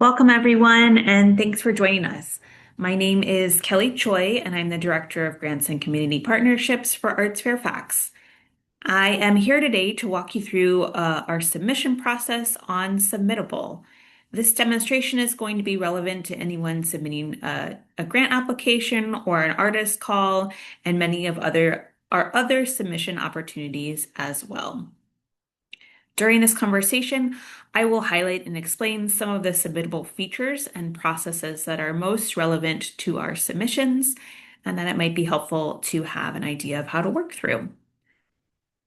Welcome, everyone, and thanks for joining us. My name is Kelly Choi, and I'm the Director of Grants and Community Partnerships for ArtsFairfax. I am here today to walk you through our submission process on Submittable. This demonstration is going to be relevant to anyone submitting a grant application or an artist call, and many of our other submission opportunities as well. During this conversation, I will highlight and explain some of the submittable features and processes that are most relevant to our submissions, and then it might be helpful to have an idea of how to work through.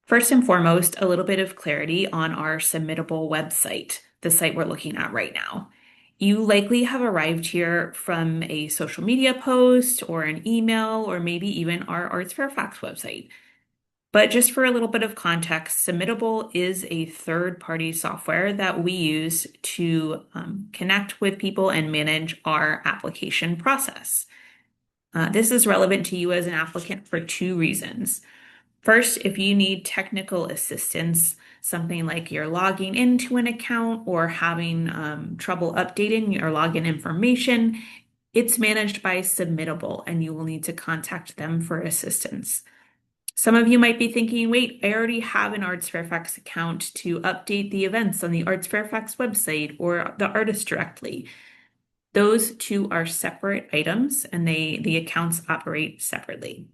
First and foremost, a little bit of clarity on our submittable website, the site we're looking at right now. You likely have arrived here from a social media post or an email or maybe even our ArtsFairfax website. But just for a little bit of context, Submittable is a third-party software that we use to connect with people and manage our application process. This is relevant to you as an applicant for two reasons. First, if you need technical assistance, something like you're logging into an account or having trouble updating your login information, it's managed by Submittable, and you will need to contact them for assistance. Some of you might be thinking, wait, I already have an ArtsFairfax account to update the events on the ArtsFairfax website or the artist directly. Those two are separate items and the accounts operate separately.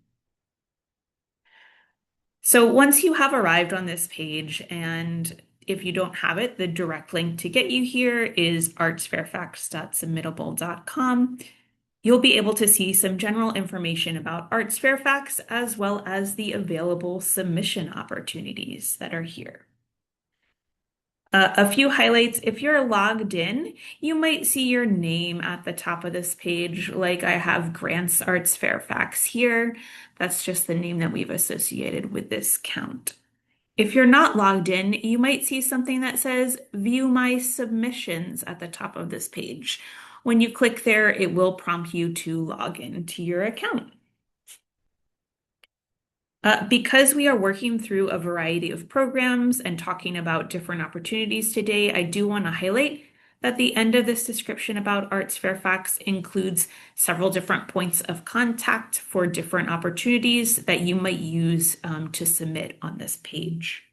So once you have arrived on this page, and if you don't have it, the direct link to get you here is artsfairfax.submittable.com. You'll be able to see some general information about ArtsFairfax as well as the available submission opportunities that are here. A few highlights. If you're logged in, you might see your name at the top of this page, like I have Grants ArtsFairfax here. That's just the name that we've associated with this count. If you're not logged in, you might see something that says View My Submissions at the top of this page. When you click there, it will prompt you to log into your account. Because we are working through a variety of programs and talking about different opportunities today, I do want to highlight that the end of this description about ArtsFairfax includes several different points of contact for different opportunities that you might use to submit on this page.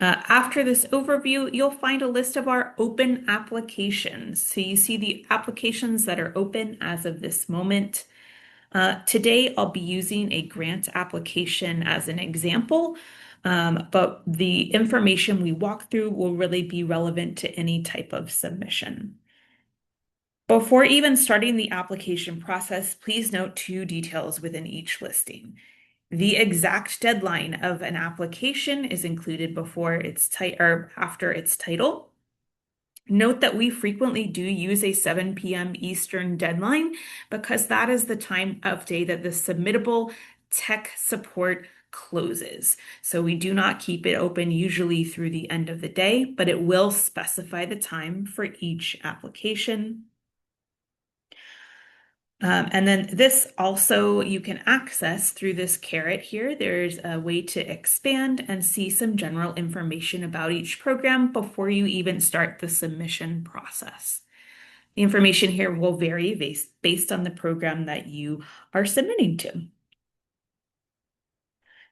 After this overview, you'll find a list of our open applications. So you see the applications that are open as of this moment. Today, I'll be using a grant application as an example, but the information we walk through will really be relevant to any type of submission. Before even starting the application process, please note two details within each listing. The exact deadline of an application is included before its or after its title. Note that we frequently do use a 7 p.m. Eastern deadline because that is the time of day that the submittable tech support closes. So we do not keep it open usually through the end of the day, but it will specify the time for each application. And then this also you can access through this caret here. There's a way to expand and see some general information about each program before you even start the submission process. The information here will vary based on the program that you are submitting to.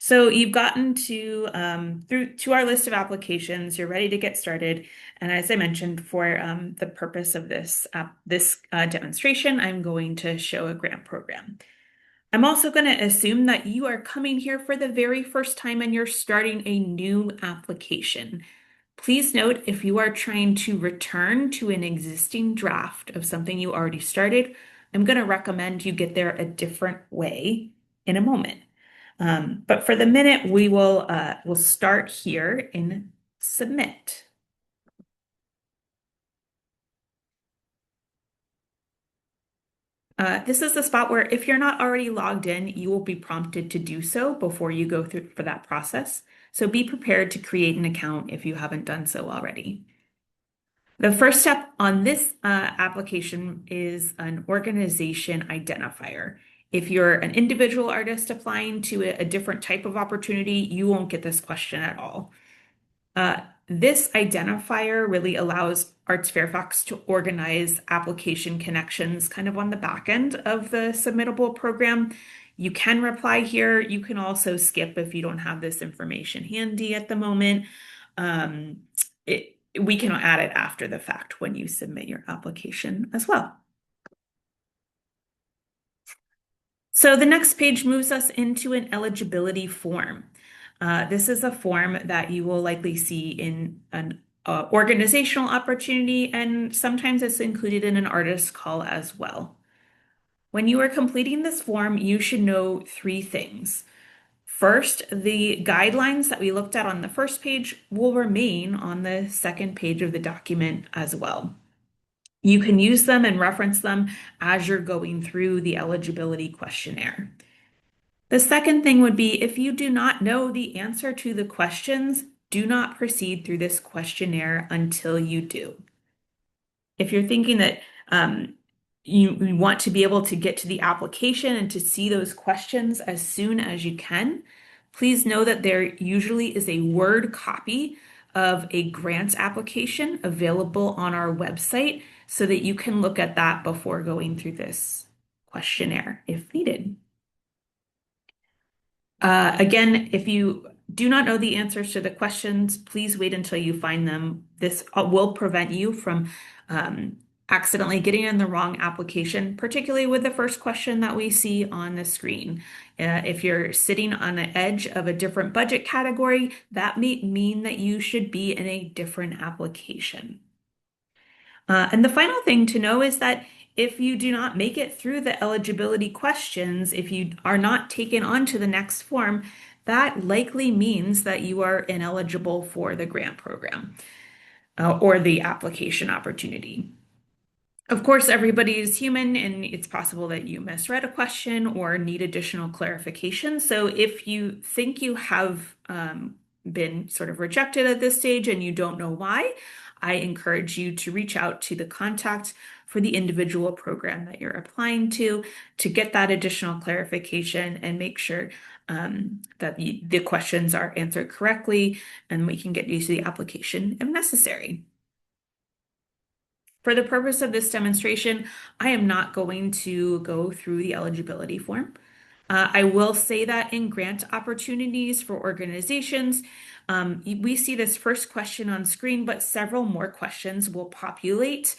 So you've gotten to our list of applications. You're ready to get started. And as I mentioned, for the purpose of this demonstration, I'm going to show a grant program. I'm also going to assume that you are coming here for the very first time and you're starting a new application. Please note, if you are trying to return to an existing draft of something you already started, I'm going to recommend you get there a different way in a moment. But for the minute, we'll start here in Submit. This is the spot where if you're not already logged in, you will be prompted to do so before you go through for that process. So be prepared to create an account if you haven't done so already. The first step on this application is an organization identifier. If you're an individual artist applying to a different type of opportunity, you won't get this question at all. This identifier really allows ArtsFairfax to organize application connections kind of on the back end of the submittable program. You can reply here. You can also skip if you don't have this information handy at the moment. Um, we can add it after the fact when you submit your application as well. So the next page moves us into an eligibility form. This is a form that you will likely see in an organizational opportunity, and sometimes it's included in an artist call as well. When you are completing this form, you should know three things. First, the guidelines that we looked at on the first page will remain on the second page of the document as well. You can use them and reference them as you're going through the eligibility questionnaire. The second thing would be if you do not know the answer to the questions, do not proceed through this questionnaire until you do. If you're thinking that you want to be able to get to the application and to see those questions as soon as you can, please know that there usually is a Word copy of a grants application available on our website so that you can look at that before going through this questionnaire if needed. Again, if you do not know the answers to the questions, please wait until you find them. This will prevent you from accidentally getting in the wrong application, particularly with the first question that we see on the screen. If you're sitting on the edge of a different budget category, that may mean that you should be in a different application. And the final thing to know is that if you do not make it through the eligibility questions, if you are not taken on to the next form, that likely means that you are ineligible for the grant program or the application opportunity. Of course, everybody is human, and it's possible that you misread a question or need additional clarification. So if you think you have been sort of rejected at this stage and you don't know why, I encourage you to reach out to the contact for the individual program that you're applying to get that additional clarification and make sure that the questions are answered correctly, and we can get you to the application if necessary. For the purpose of this demonstration, I am not going to go through the eligibility form. I will say that in grant opportunities for organizations, we see this first question on screen, but several more questions will populate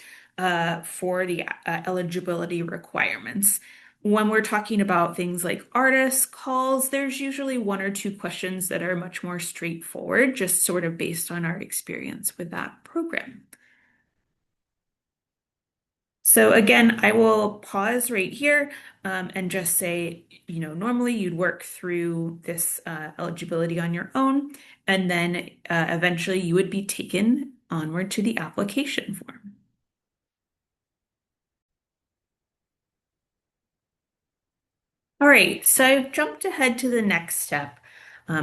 for the eligibility requirements. When we're talking about things like artist calls, there's usually one or two questions that are much more straightforward, just sort of based on our experience with that program. So again, I will pause right here and just say, normally you'd work through this eligibility on your own, and then eventually you would be taken onward to the application form. All right, so I've jumped ahead to the next step.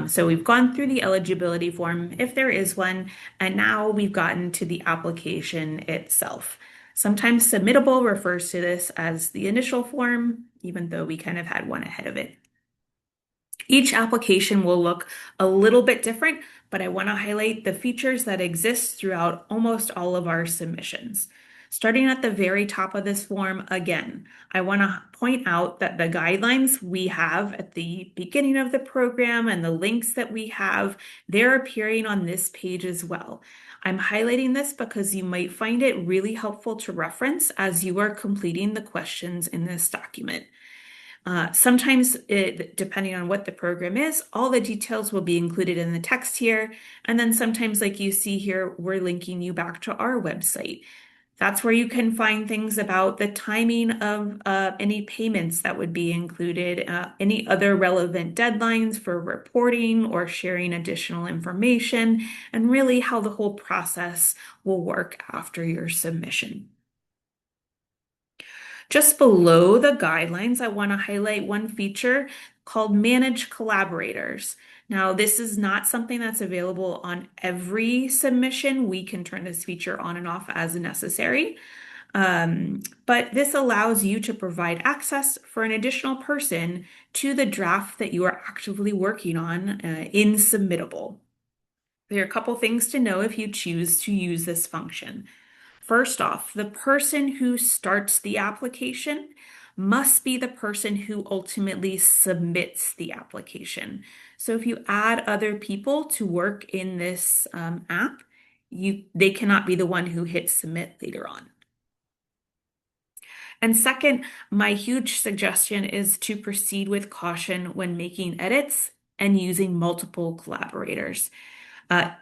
So we've gone through the eligibility form, if there is one, and now we've gotten to the application itself. Sometimes submittable refers to this as the initial form, even though we kind of had one ahead of it. Each application will look a little bit different, but I want to highlight the features that exist throughout almost all of our submissions. Starting at the very top of this form, again, I want to point out that the guidelines we have at the beginning of the program and the links that we have, they're appearing on this page as well. I'm highlighting this because you might find it really helpful to reference as you are completing the questions in this document. Sometimes, depending on what the program is, all the details will be included in the text here. And then sometimes, like you see here, we're linking you back to our website. That's where you can find things about the timing of any payments that would be included, any other relevant deadlines for reporting or sharing additional information, and really how the whole process will work after your submission. Just below the guidelines, I want to highlight one feature called Manage Collaborators. Now, this is not something that's available on every submission. We can turn this feature on and off as necessary. But this allows you to provide access for an additional person to the draft that you are actively working on in Submittable. There are a couple things to know if you choose to use this function. First off, the person who starts the application must be the person who ultimately submits the application. So if you add other people to work in this app, they cannot be the one who hits submit later on. And second, my huge suggestion is to proceed with caution when making edits and using multiple collaborators.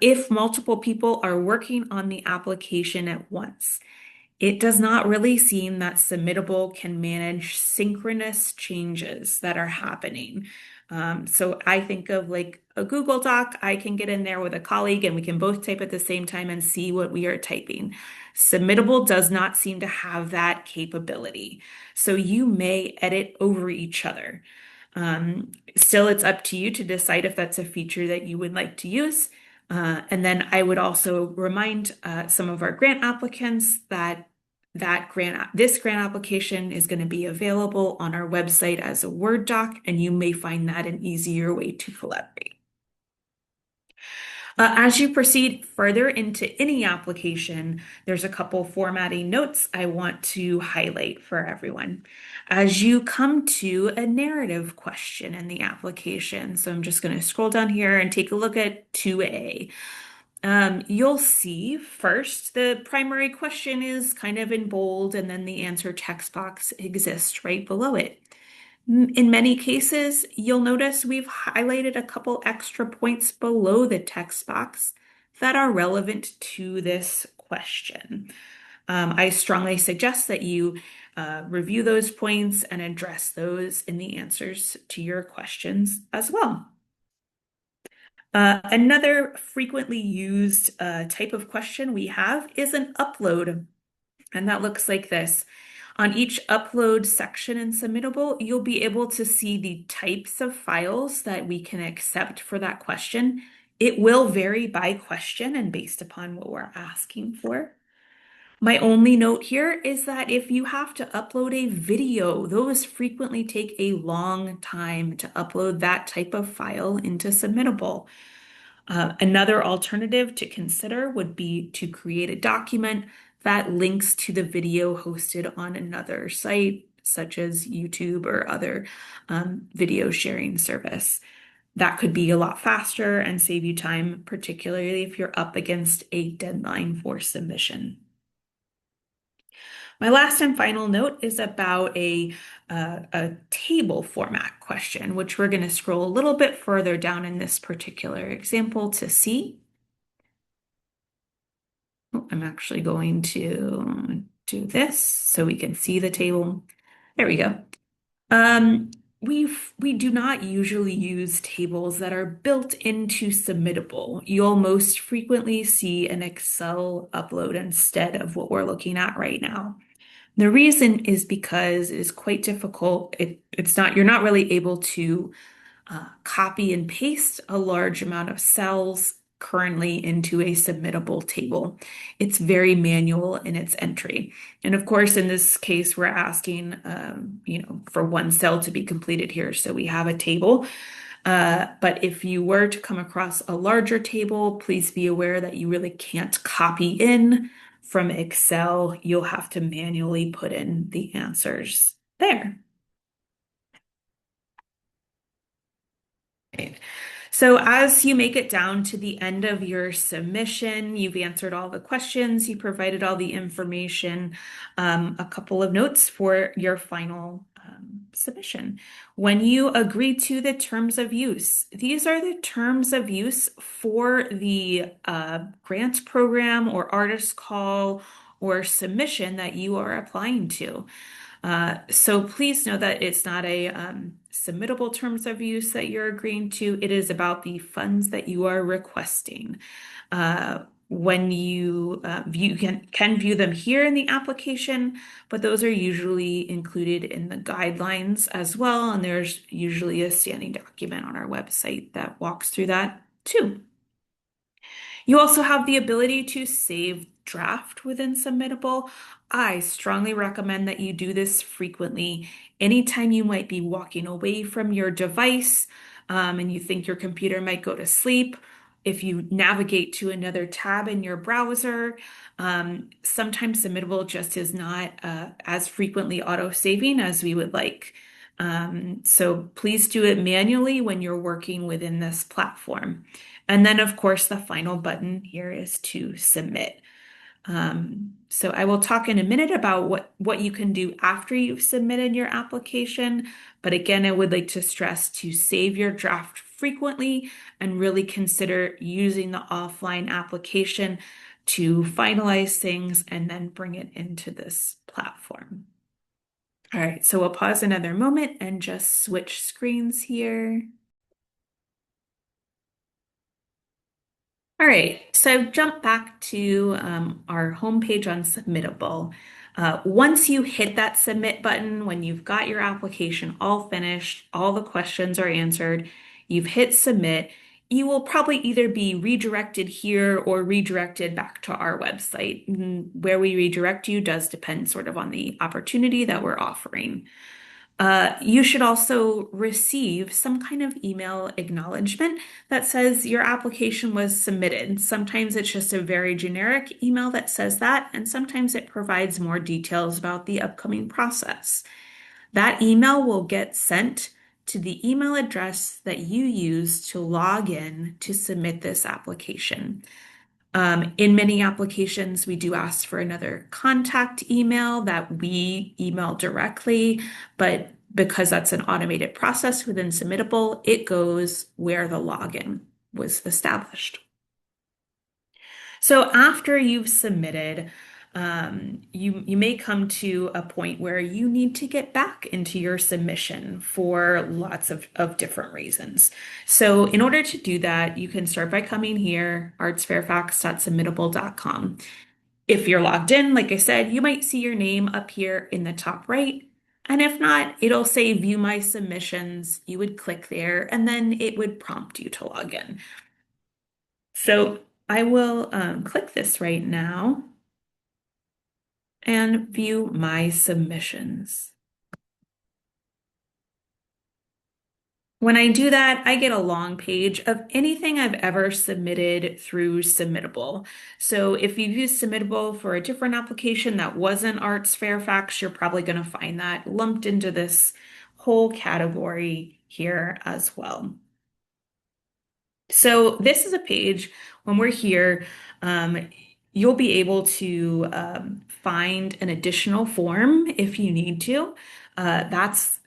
If multiple people are working on the application at once, it does not really seem that Submittable can manage synchronous changes that are happening. So I think of like a Google Doc, I can get in there with a colleague and we can both type at the same time and see what we are typing. Submittable does not seem to have that capability. So you may edit over each other. Still, it's up to you to decide if that's a feature that you would like to use. And then I would also remind some of our grant applicants that this grant application is going to be available on our website as a Word doc, and you may find that an easier way to collaborate. As you proceed further into any application, there's a couple formatting notes I want to highlight for everyone. As you come to a narrative question in the application, so I'm just going to scroll down here and take a look at 2A. You'll see first the primary question is kind of in bold, and then the answer text box exists right below it. In many cases, you'll notice we've highlighted a couple extra points below the text box that are relevant to this question. I strongly suggest that you review those points and address those in the answers to your questions as well. Another frequently used type of question we have is an upload, and that looks like this. On each upload section in Submittable, you'll be able to see the types of files that we can accept for that question. It will vary by question and based upon what we're asking for. My only note here is that if you have to upload a video, those frequently take a long time to upload that type of file into Submittable. Another alternative to consider would be to create a document that links to the video hosted on another site, such as YouTube or other video sharing service. That could be a lot faster and save you time, particularly if you're up against a deadline for submission. My last and final note is about a table format question, which we're going to scroll a little bit further down in this particular example to see. I'm actually going to do this so we can see the table. There we go. We do not usually use tables that are built into Submittable. You'll most frequently see an Excel upload instead of what we're looking at right now. The reason is because it is quite difficult. You're not really able to copy and paste a large amount of cells currently into a submittable table. It's very manual in its entry. And of course, in this case, we're asking, for one cell to be completed here. So we have a table. But if you were to come across a larger table, please be aware that you really can't copy in from Excel. You'll have to manually put in the answers there. Right. So as you make it down to the end of your submission, you've answered all the questions, you provided all the information, a couple of notes for your final submission. When you agree to the terms of use, these are the terms of use for the grant program or artist call or submission that you are applying to. So please know that it's not a submittable terms of use that you're agreeing to. It is about the funds that you are requesting. When you can view them here in the application, but those are usually included in the guidelines as well. And there's usually a standing document on our website that walks through that too. You also have the ability to save draft within Submittable. I strongly recommend that you do this frequently. Anytime you might be walking away from your device and you think your computer might go to sleep, If you navigate to another tab in your browser, sometimes Submittable just is not as frequently auto-saving as we would like. So please do it manually when you're working within this platform. And then, of course, the final button here is to submit. So I will talk in a minute about what you can do after you've submitted your application. But again, I would like to stress to save your draft frequently and really consider using the offline application to finalize things and then bring it into this platform. All right, so we'll pause another moment and just switch screens here. All right, so I've jumped back to our homepage on Submittable. Once you hit that submit button, when you've got your application all finished, all the questions are answered, you've hit submit, you will probably either be redirected here or redirected back to our website. Where we redirect you does depend sort of on the opportunity that we're offering. You should also receive some kind of email acknowledgement that says your application was submitted. Sometimes it's just a very generic email that says that, and sometimes it provides more details about the upcoming process. That email will get sent to the email address that you use to log in to submit this application. In many applications, we do ask for another contact email that we email directly, but because that's an automated process within Submittable, it goes where the login was established. So after you've submitted, you may come to a point where you need to get back into your submission for lots of different reasons. So in order to do that, you can start by coming here, artsfairfax.submittable.com. If you're logged in, like I said, you might see your name up here in the top right. And if not, it'll say view my submissions. You would click there and then it would prompt you to log in. So I will click this right now and view my submissions. When I do that, I get a long page of anything I've ever submitted through Submittable. So if you've used Submittable for a different application that wasn't ArtsFairfax, you're probably going to find that lumped into this whole category here as well. So this is a page when we're here, you'll be able to find an additional form if you need to. That's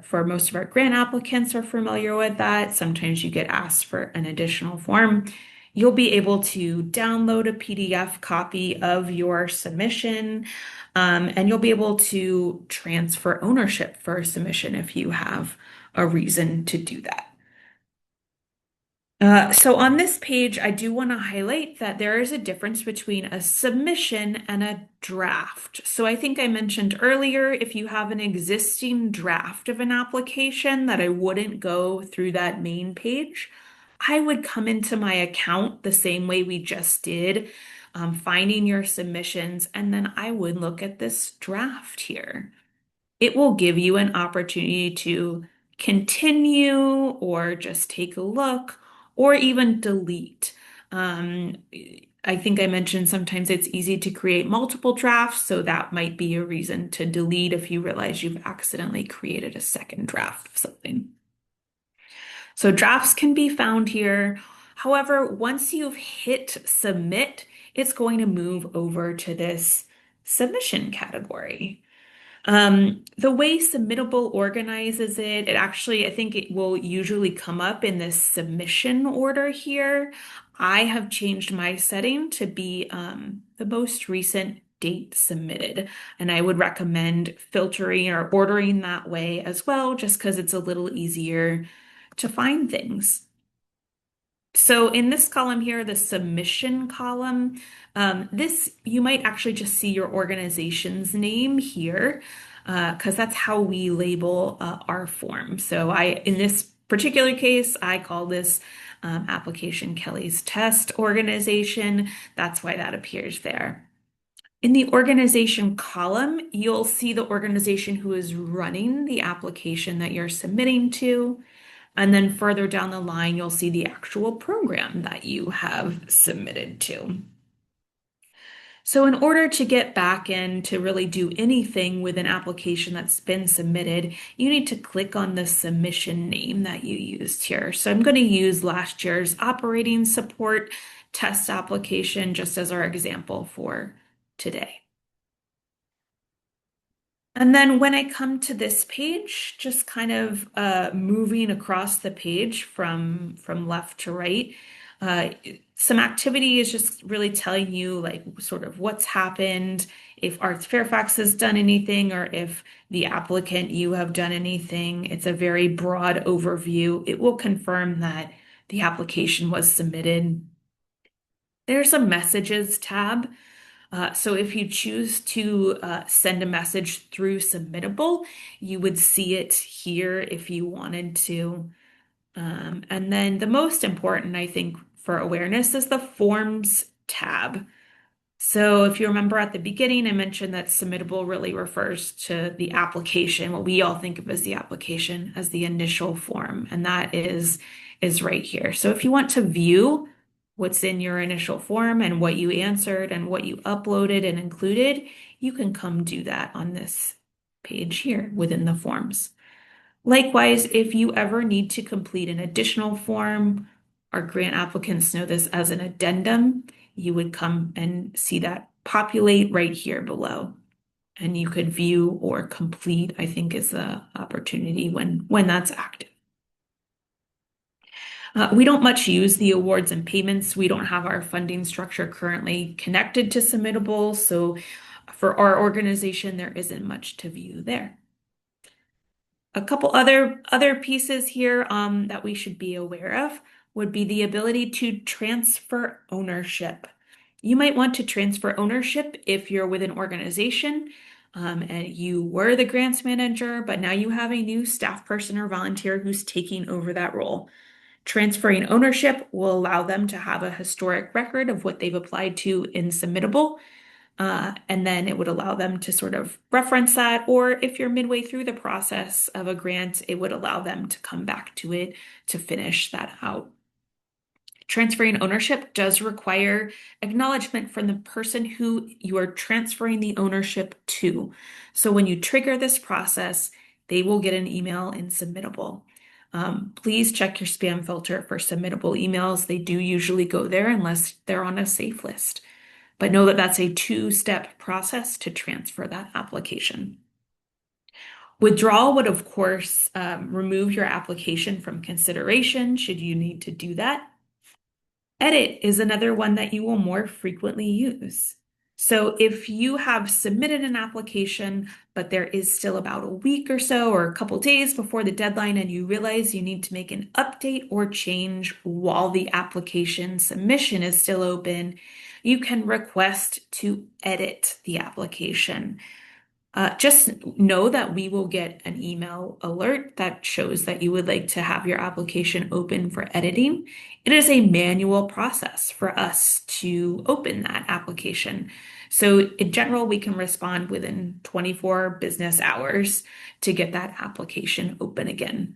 for most of our grant applicants are familiar with that. Sometimes you get asked for an additional form. You'll be able to download a PDF copy of your submission, and you'll be able to transfer ownership for a submission if you have a reason to do that. So on this page, I do want to highlight that there is a difference between a submission and a draft. So I think I mentioned earlier, if you have an existing draft of an application that I wouldn't go through that main page, I would come into my account the same way we just did, finding your submissions, and then I would look at this draft here. It will give you an opportunity to continue or just take a look or even delete. I think I mentioned sometimes it's easy to create multiple drafts, so that might be a reason to delete if you realize you've accidentally created a second draft of something. So drafts can be found here. However, once you've hit submit, it's going to move over to this submission category. The way Submittable organizes it, I think it will usually come up in this submission order here. I have changed my setting to be the most recent date submitted, and I would recommend filtering or ordering that way as well, just because it's a little easier to find things. So in this column here, the submission column, this you might actually just see your organization's name here, because that's how we label our form. So in this particular case, I call this application Kelly's Test Organization. That's why that appears there. In the organization column, you'll see the organization who is running the application that you're submitting to. And then further down the line, you'll see the actual program that you have submitted to. So in order to get back in to really do anything with an application that's been submitted, you need to click on the submission name that you used here. So I'm going to use last year's operating support test application just as our example for today. And then when I come to this page, just kind of moving across the page from left to right, uh, some activity is just really telling you like sort of what's happened, if Arts Fairfax has done anything, or if the applicant you have done anything. It's a very broad overview. It will confirm that the application was submitted. There's a messages tab. So if you choose to send a message through Submittable, you would see it here if you wanted to. And then the most important, I think, for awareness is the Forms tab. So if you remember at the beginning, I mentioned that submittable really refers to the application, what we all think of as the application, as the initial form, and that is right here. So if you want to view what's in your initial form and what you answered and what you uploaded and included, you can come do that on this page here within the forms. Likewise, if you ever need to complete an additional form, our grant applicants know this as an addendum, you would come and see that populate right here below. And you could view or complete, I think is the opportunity when that's active. We don't much use the awards and payments. We don't have our funding structure currently connected to Submittable. So for our organization, there isn't much to view there. A couple other pieces here that we should be aware of would be the ability to transfer ownership. You might want to transfer ownership if you're with an organization and you were the grants manager, but now you have a new staff person or volunteer who's taking over that role. Transferring ownership will allow them to have a historic record of what they've applied to in Submittable. And then it would allow them to sort of reference that, or if you're midway through the process of a grant, it would allow them to come back to it to finish that out. Transferring ownership does require acknowledgement from the person who you are transferring the ownership to. So when you trigger this process, they will get an email in Submittable. Please check your spam filter for Submittable emails. They do usually go there unless they're on a safe list. But know that that's a two-step process to transfer that application. Withdrawal would, of course, remove your application from consideration should you need to do that. Edit is another one that you will more frequently use. So if you have submitted an application, but there is still about a week or so or a couple days before the deadline and you realize you need to make an update or change while the application submission is still open, you can request to edit the application. Just know that we will get an email alert that shows that you would like to have your application open for editing. It is a manual process for us to open that application. So in general, we can respond within 24 business hours to get that application open again.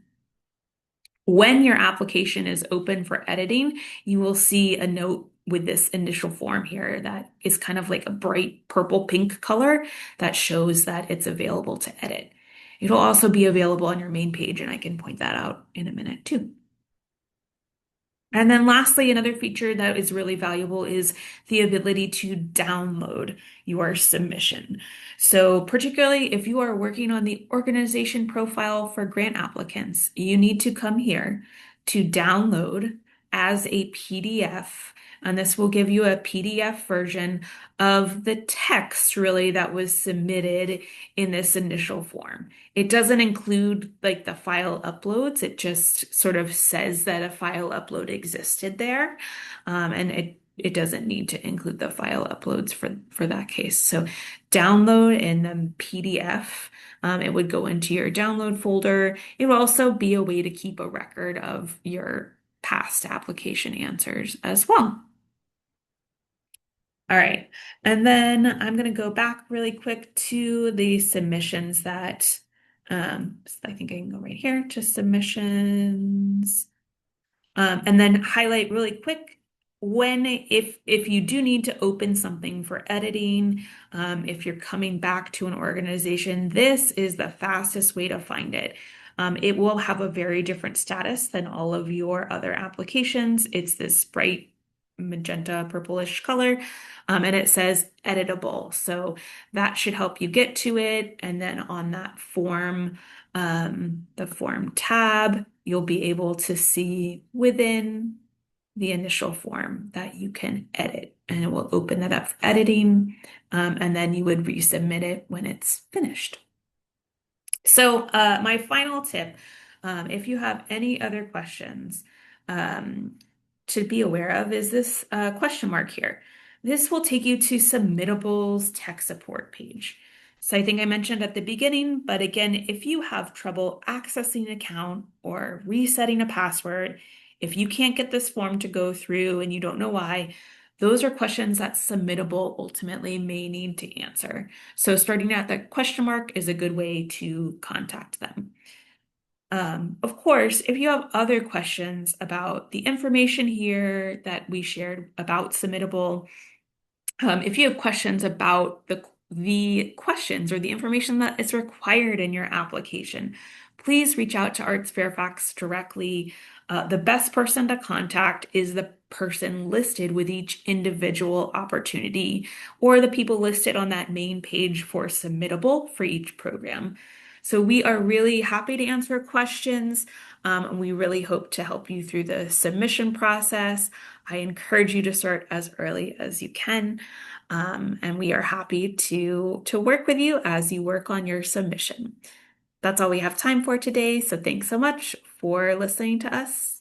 When your application is open for editing, you will see a note with this initial form here that is kind of like a bright purple pink color that shows that it's available to edit. It'll also be available on your main page, and I can point that out in a minute too. And then lastly, another feature that is really valuable is the ability to download your submission. So particularly if you are working on the organization profile for grant applicants, you need to come here to download as a PDF. And this will give you a PDF version of the text really that was submitted in this initial form. It doesn't include like the file uploads. It just sort of says that a file upload existed there. And it doesn't need to include the file uploads for that case. So download in the PDF. It would go into your download folder. It will also be a way to keep a record of your past application answers as well. All right. And then I'm going to go back really quick to the submissions that So I think I can go right here to submissions. And then highlight really quick when if you do need to open something for editing, if you're coming back to an organization, this is the fastest way to find it. It will have a very different status than all of your other applications. It's this bright magenta purplish color, and it says editable. So that should help you get to it. And then on that form, the form tab, you'll be able to see within the initial form that you can edit, and it will open that up for editing, and then you would resubmit it when it's finished. So my final tip, if you have any other questions, um, to be aware of is this question mark here. This will take you to Submittable's tech support page. So I think I mentioned at the beginning, but again, if you have trouble accessing an account or resetting a password, if you can't get this form to go through and you don't know why, those are questions that Submittable ultimately may need to answer. So starting at the question mark is a good way to contact them. Of course, if you have other questions about the information here that we shared about Submittable, if you have questions about the questions or the information that is required in your application, please reach out to ArtsFairfax directly. The best person to contact is the person listed with each individual opportunity or the people listed on that main page for Submittable for each program. So we are really happy to answer questions. And we really hope to help you through the submission process. I encourage you to start as early as you can. And we are happy to work with you as you work on your submission. That's all we have time for today. So thanks so much for listening to us.